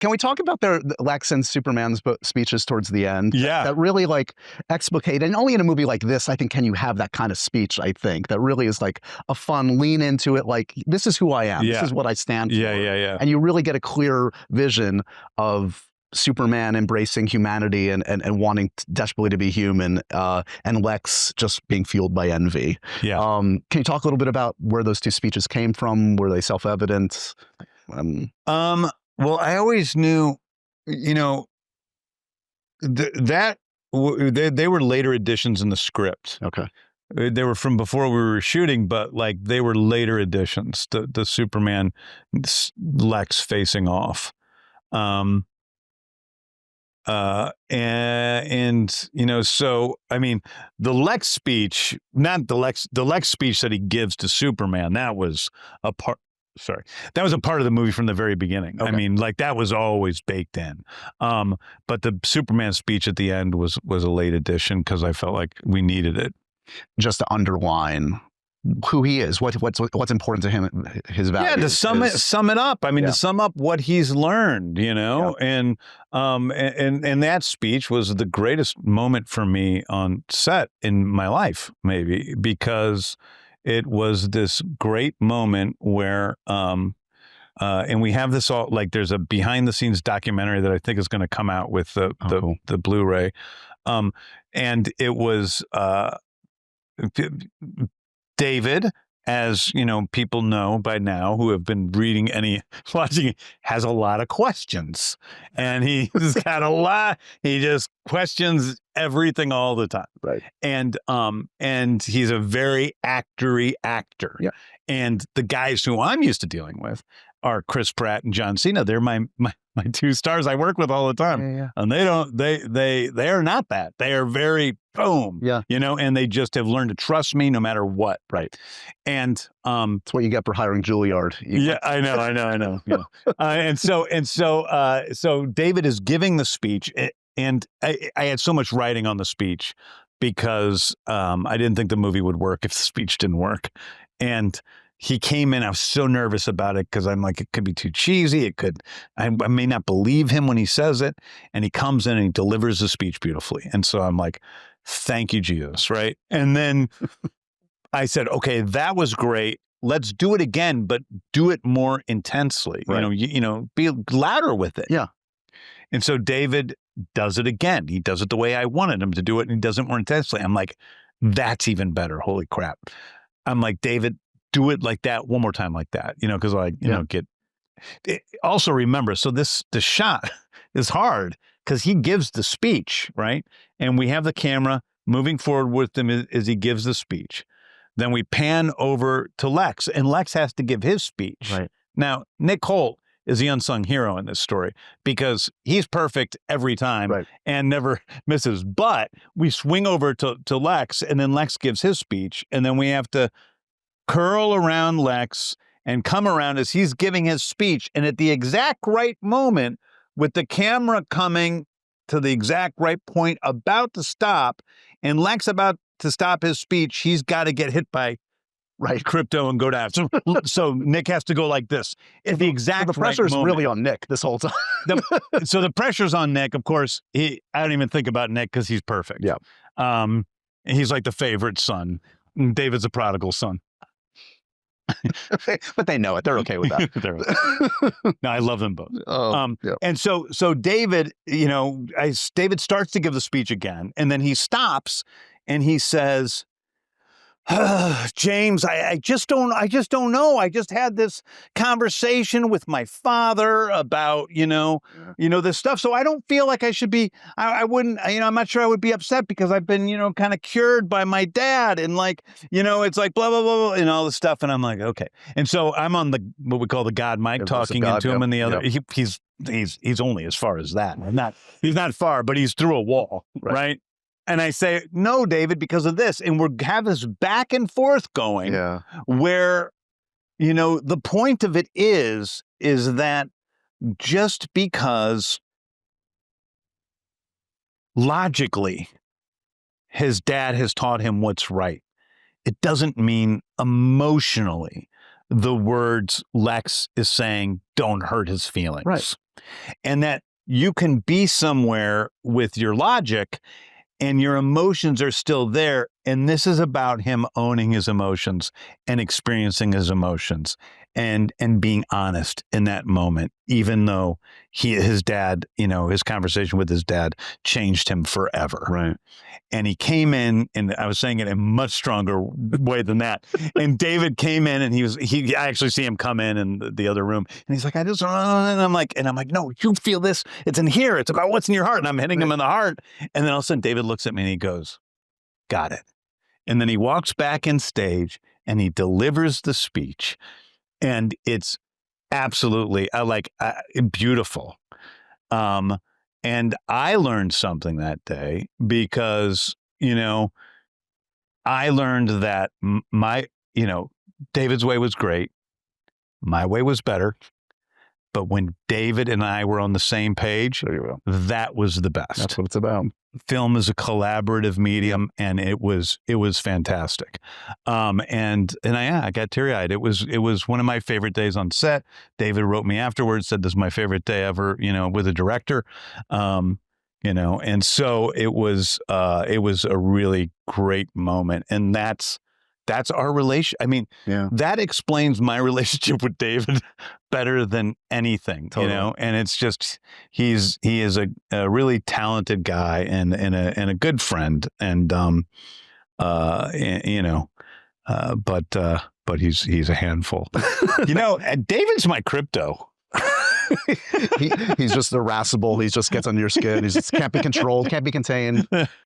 Can we talk about Lex and Superman's speeches towards the end? Yeah. That really like explicate, and only in a movie like this, I think, can you have that kind of speech, I think, that really is like a fun lean into it. Like, this is who I am. Yeah. This is what I stand for. Yeah. And you really get a clear vision of Superman embracing humanity and wanting desperately to be human, and Lex just being fueled by envy. Yeah. Can you talk a little bit about where those two speeches came from? Were they self-evident? Well, I always knew, you know, they were later additions in the script. Okay. They were from before we were shooting, but like they were later additions. The Superman Lex facing off. And you know, so I mean, the Lex speech, not the Lex speech that he gives to Superman, that was a part. Sorry, that was a part of the movie from the very beginning. Okay. I mean, like that was always baked in. But the Superman speech at the end was a late addition because I felt like we needed it, just to underline who he is, what's important to him, his values. Yeah, to sum it up. I mean, to sum up what he's learned, you know, and that speech was the greatest moment for me on set in my life, maybe, because it was this great moment where, and we have this all, like there's a behind the scenes documentary that I think is going to come out with the Blu-ray. And it was, David, as you know, people know by now who have been watching, has a lot of questions, and he's got a lot. He just questions everything all the time, right? And he's a very actory actor. Yeah. And the guys who I'm used to dealing with are Chris Pratt and John Cena. They're my two stars I work with all the time. Yeah. And they are not that. They are very boom. Yeah. You know, and they just have learned to trust me no matter what. Right. And it's what you get for hiring Juilliard. I know. Yeah. And so David is giving the speech, and I had so much writing on the speech because I didn't think the movie would work if the speech didn't work. And he came in, I was so nervous about it because I'm like, it could be too cheesy. I may not believe him when he says it. And he comes in and he delivers the speech beautifully. And so I'm like, thank you, Jesus, right? And then I said, okay, that was great. Let's do it again, but do it more intensely. Right. You know, be louder with it. Yeah. And so David does it again. He does it the way I wanted him to do it, and he does it more intensely. I'm like, that's even better. Holy crap. I'm like, David, do it like that one more time like that, you know, because like, you know, also remember, so the shot is hard because he gives the speech, right? And we have the camera moving forward with him as he gives the speech. Then we pan over to Lex, and Lex has to give his speech. Right. Now, Nick Holt is the unsung hero in this story because he's perfect every time and never misses. But we swing over to Lex, and then Lex gives his speech, and then we have to curl around Lex and come around as he's giving his speech. And at the exact right moment, with the camera coming to the exact right point, about to stop, and Lex about to stop his speech, he's got to get hit by crypto and go down. So Nick has to go like this. At the exact the pressure is really on Nick this whole time. So the pressure's on Nick. Of course, I don't even think about Nick because he's perfect. Yeah. He's like the favorite son. David's a prodigal son. But they know it. They're okay with that. No, I love them both. Yeah. And so David, you know, David starts to give the speech again, and then he stops and he says, James, I just don't know. I just had this conversation with my father about, you know, this stuff. So I don't feel like I should be, I wouldn't, you know, I'm not sure I would be upset because I've been, you know, kind of cured by my dad. And like, you know, it's like blah, blah, blah, blah, and all this stuff. And I'm like, okay. And so I'm on what we call the God mic talking into him, and the other, he's only as far as that. He's not far, but he's through a wall. Right. And I say, no, David, because of this. And we have this back and forth going where, you know, the point of it is that just because logically his dad has taught him what's right, it doesn't mean emotionally the words Lex is saying don't hurt his feelings. Right. and that you can be somewhere with your logic and your emotions are still there. And this is about him owning his emotions and experiencing his emotions and being honest in that moment, even though his dad, his conversation with his dad changed him forever. Right. And he came in, and I was saying it in a much stronger way than that. And David came in, and I actually see him come in the other room, and he's like, and I'm like, no, you feel this. It's in here. It's about what's in your heart. And I'm hitting him in the heart. And then all of a sudden David looks at me and he goes, got it. And then he walks back in stage and he delivers the speech. And it's absolutely beautiful. And I learned something that day because, I learned that David's way was great. My way was better. But when David and I were on the same page, that was the best. That's what it's about. Film is a collaborative medium, and it was fantastic. I got teary-eyed. It was one of my favorite days on set. David wrote me afterwards, said this is my favorite day ever, with a director. And so it was a really great moment, and that's our relation. I mean, that explains my relationship with David better than anything, Totally. and it's just, he is a really talented guy and a good friend. And, but he's a handful, David's my crypto. He's just irascible. He just gets under your skin. He just can't be controlled, can't be contained.